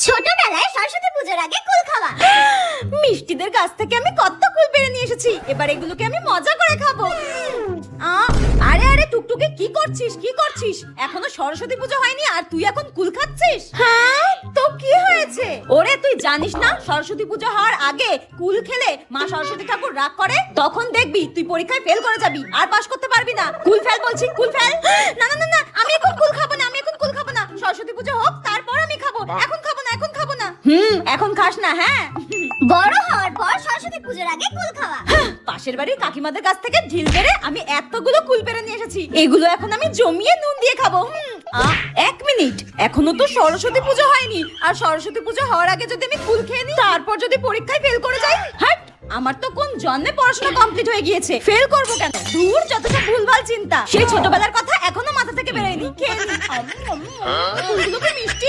ছোটবেলায় সরস্বতী পূজার আগে কুল খাওয়া। মিষ্টিদের কাছ থেকে আমি কত কুল পেরে নিয়ে এসেছি, এবার এগুলোকে আমি মজা করে খাবো। আরে আরে টুকটুকি, কি করছিস? এখনো সরস্বতী পুজো হয়নি আর তুই এখন কুল খাচ্ছিস? হ্যাঁ তো কি হয়েছে? ওরে তুই জানিস না সরস্বতী পুজো হওয়ার আগে কুল খেলে মা সরস্বতী ঠাকুর রাগ করে, তখন দেখবি তুই পরীক্ষায় ফেল করে যাবি আর পাস করতে পারবি না। কুল ফেল বলছি, কুল ফেল। না না না না, আমি এখন কুল খাবো না, সরস্বতী পুজো হোক তারপর আমি খাবো, এখন খাবো না। এখন খাস না। হ্যাঁ, বড় হওয়ার পর সরস্বতী পূজার আগে কুল খাওয়া। পাশের বাড়ির কাকিমাদের কাছ থেকে ঢিল মেরে আমি এতগুলো কুল পেরে নিয়ে এসেছি, এগুলো এখন আমি জমিয়ে নুন দিয়ে খাবো। এক মিনিট, এখনো তো সরস্বতী পুজো হয়নি, আর সরস্বতী পুজো হওয়ার আগে যদি আমি কুল খেয়ে নিই তারপর যদি পরীক্ষায় ফেল করে যাই, হাট, আমার তো কোন জন্মে পড়াশোনা কমপ্লিট হয়ে গিয়েছে, ফেল করবো কেন? দূর, যত সব ভুলভাল চিন্তা, সেই ছোটবেলার কথা এখনো মাথা থেকে বেরোয়নি। খেয়ে নি, কুলগুলো কি মিষ্টি।